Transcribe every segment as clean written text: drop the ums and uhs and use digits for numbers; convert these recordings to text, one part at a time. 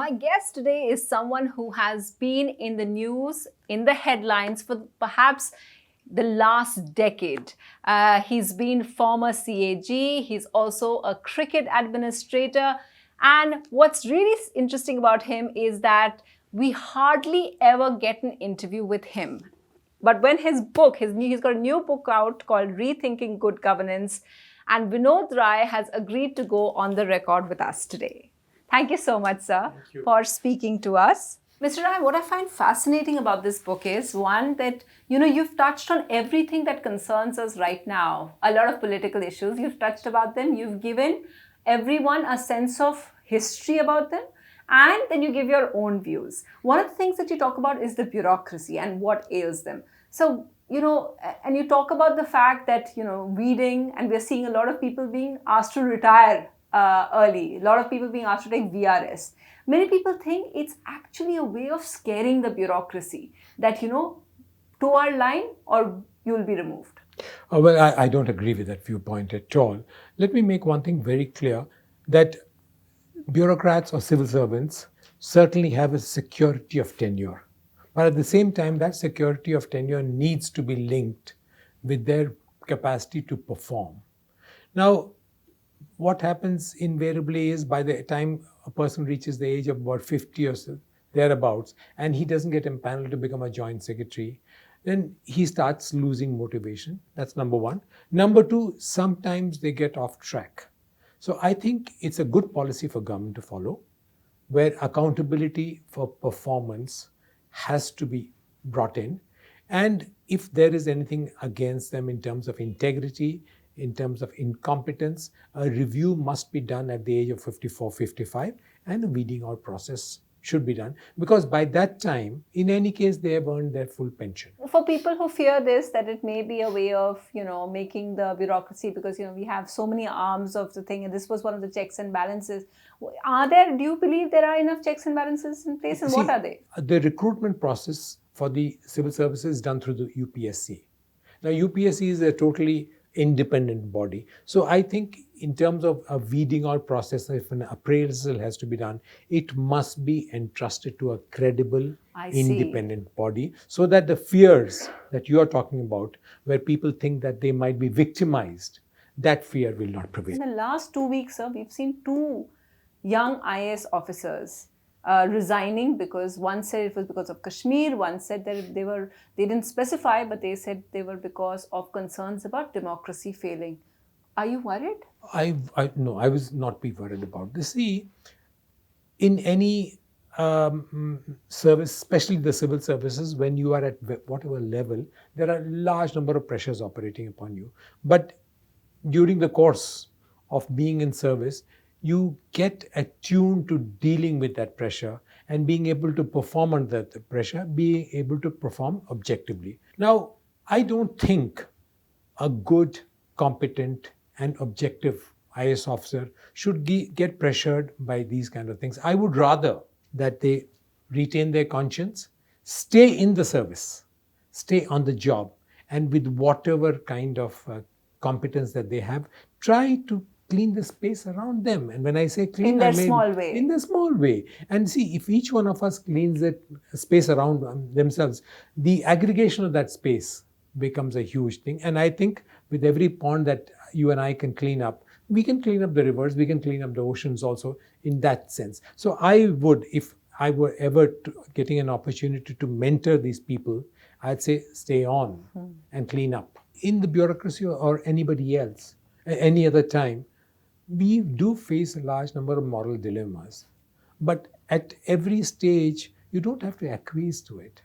My guest today is someone who has been in the news, in the headlines for perhaps the last decade. He's been former CAG, he's also a cricket administrator. And what's really interesting about him is that we hardly ever get an interview with him. But when he's got a new book out called Rethinking Good Governance, and Vinod Rai has agreed to go on the record with us today. Thank you so much, sir, for speaking to us. Mr. Rai, what I find fascinating about this book is one that, you've touched on everything that concerns us right now. A lot of political issues, you've touched about them. You've given everyone a sense of history about them. And then you give your own views. One of the things that you talk about is the bureaucracy and what ails them. So, and you talk about the fact that, reading, and we're seeing a lot of people being asked to retire early, a lot of people being asked to take VRS. Many people think it's actually a way of scaring the bureaucracy that, toe our line or you'll be removed. Well, I don't agree with that viewpoint at all. Let me make one thing very clear, that bureaucrats or civil servants certainly have a security of tenure. But at the same time, that security of tenure needs to be linked with their capacity to perform. Now, what happens invariably is by the time a person reaches the age of about 50 or so, thereabouts, and he doesn't get empaneled to become a joint secretary, then he starts losing motivation. That's number one. Number two, sometimes they get off track. So I think it's a good policy for government to follow, where accountability for performance has to be brought in. And if there is anything against them in terms of integrity, in terms of incompetence, a review must be done at the age of 54, 55, and a weeding out process should be done, because by that time, in any case, they have earned their full pension. For people who fear this, that it may be a way of, making the bureaucracy, because, we have so many arms of the thing, and this was one of the checks and balances. Do you believe there are enough checks and balances in place, and what are they? The recruitment process for the civil services is done through the UPSC. Now, UPSC is a totally independent body. So I think in terms of a weeding out process, if an appraisal has to be done, it must be entrusted to a credible, independent body, so that the fears that you are talking about, where people think that they might be victimized, that fear will not prevail. In the last 2 weeks, sir, we've seen two young IAS officers resigning, because one said it was because of Kashmir, one said that they didn't specify, but they said they were because of concerns about democracy failing. Are you worried? No, I was not be worried about this. See, in any service, especially the civil services, when you are at whatever level, there are a large number of pressures operating upon you. But during the course of being in service, you get attuned to dealing with that pressure and being able to perform under that pressure, being able to perform objectively. Now, I don't think a good, competent, and objective IAS officer should get pressured by these kind of things. I would rather that they retain their conscience, stay in the service, stay on the job, and with whatever kind of competence that they have, try to clean the space around them. And when I say clean, I mean small way. In the small way. And see, if each one of us cleans that space around themselves, the aggregation of that space becomes a huge thing. And I think with every pond that you and I can clean up, we can clean up the rivers, we can clean up the oceans also in that sense. So I would, if I were ever getting an opportunity to mentor these people, I'd say stay on and clean up. In the bureaucracy or anybody else, any other time, we do face a large number of moral dilemmas. But at every stage, you don't have to acquiesce to it.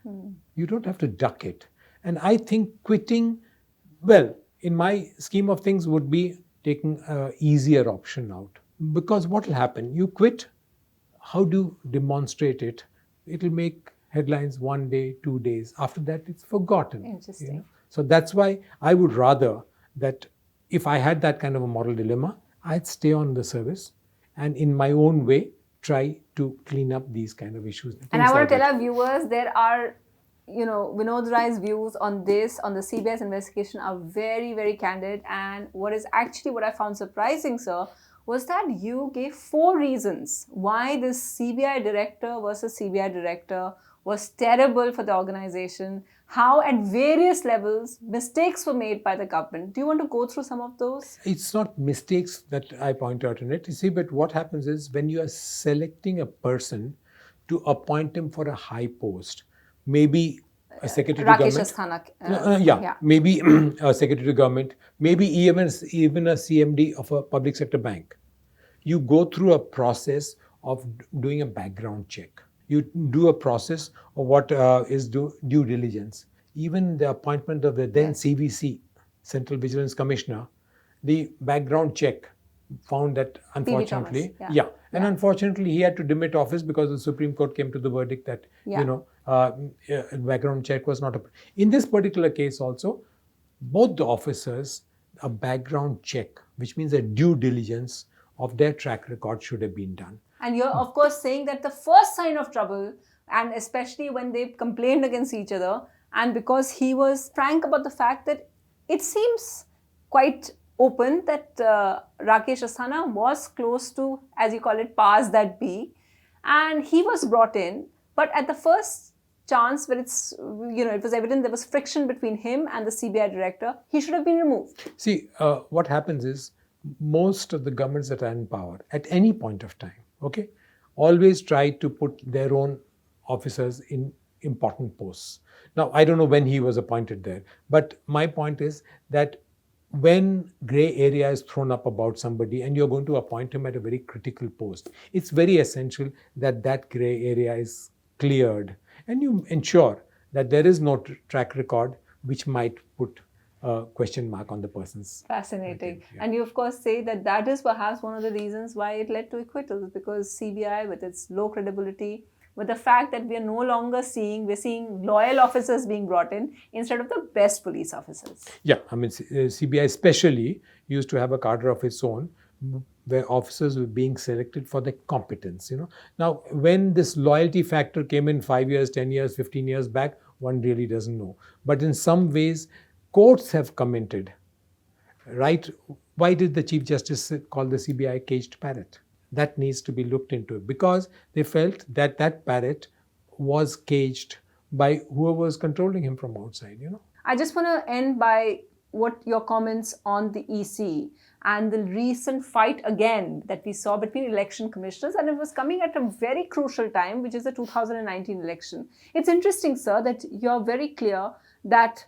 You don't have to duck it. And I think quitting, well, in my scheme of things, would be taking an easier option out. Because what will happen? You quit, how do you demonstrate it? It will make headlines 1 day, 2 days. After that, it's forgotten. Interesting. So that's why I would rather that if I had that kind of a moral dilemma, I'd stay on the service and in my own way try to clean up these kind of issues. And I want to tell our viewers, there are, Vinod Rai's views on this, on the CBS investigation, are very, very candid. And what I found surprising, sir, was that you gave 4 reasons why this CBI director versus CBI director was terrible for the organization, how at various levels mistakes were made by the government. Do you want to go through some of those? It's not mistakes that I point out in it. You see, but what happens is when you are selecting a person to appoint him for a high post, maybe a secretary to Rakesh government. Asthana. Maybe a secretary to government, maybe even a CMD of a public sector bank. You go through a process of doing a background check. You do a process of what is due diligence. Even the appointment of the then CVC, Central Vigilance Commissioner, the background check found that unfortunately, unfortunately he had to demit office because the Supreme Court came to the verdict that background check was not. In this particular case also, both the officers, a background check, which means a due diligence of their track record should have been done. And you're of course saying that the first sign of trouble, and especially when they complained against each other, and because he was frank about the fact that it seems quite open that Rakesh Asthana was close to, as you call it, powers that be, and he was brought in, but at the first chance where it's, it was evident there was friction between him and the CBI director, he should have been removed. See, what happens is most of the governments that are in power at any point of time, always try to put their own officers in important posts. Now, I don't know when he was appointed there, but my point is that when gray area is thrown up about somebody and you're going to appoint him at a very critical post, it's very essential that that gray area is cleared and you ensure that there is no track record which might put a question mark on the person's. Fascinating. Yeah. And you of course say that that is perhaps one of the reasons why it led to acquittals, because CBI with its low credibility, with the fact that we are no longer we're seeing loyal officers being brought in instead of the best police officers. Yeah, I mean, CBI especially used to have a cadre of its own where officers were being selected for their competence, Now, when this loyalty factor came in 5 years, 10 years, 15 years back, one really doesn't know. But in some ways, courts have commented, right? Why did the Chief Justice call the CBI a caged parrot? That needs to be looked into because they felt that that parrot was caged by whoever was controlling him from outside, I just want to end by what your comments on the EC and the recent fight again that we saw between election commissioners, and it was coming at a very crucial time, which is the 2019 election. It's interesting, sir, that you're very clear that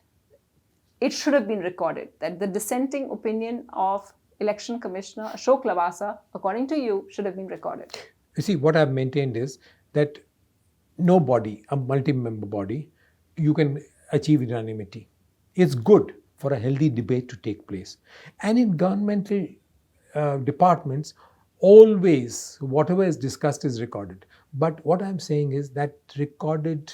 it should have been recorded, that the dissenting opinion of Election Commissioner Ashok Lavasa, according to you, should have been recorded. You see, what I've maintained is that no body, a multi-member body, you can achieve unanimity. It's good for a healthy debate to take place. And in governmental departments, always whatever is discussed is recorded. But what I'm saying is that recorded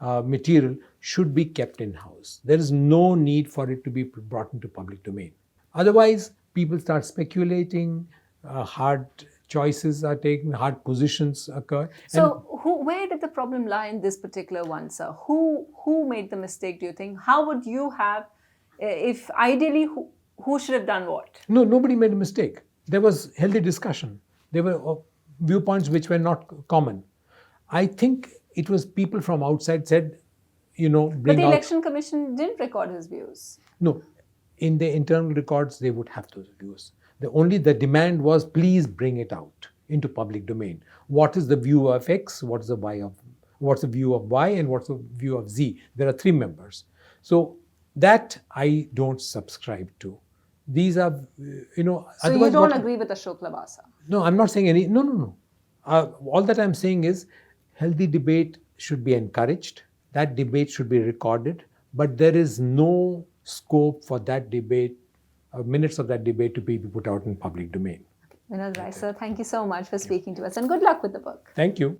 material should be kept in-house. There is no need for it to be brought into public domain. Otherwise, people start speculating, hard choices are taken, hard positions occur. So where did the problem lie in this particular one, sir? Who made the mistake, do you think? How would you have, if ideally, who should have done what? No, nobody made a mistake. There was healthy discussion. There were viewpoints which were not common. I think it was people from outside said, But the Election Commission didn't record his views. No, in the internal records, they would have those views. The demand was, please bring it out into public domain. What is the view of X? What's the view of Y? And what's the view of Z? There are 3 members. So that I don't subscribe to. These are, So you don't agree with Ashok Lavasa? No, I'm not saying any. No. All that I'm saying is healthy debate should be encouraged. That debate should be recorded. But there is no scope for that debate, minutes of that debate to be put out in public domain. Vinod Rai, sir, thank you so much for speaking to us and good luck with the book. Thank you.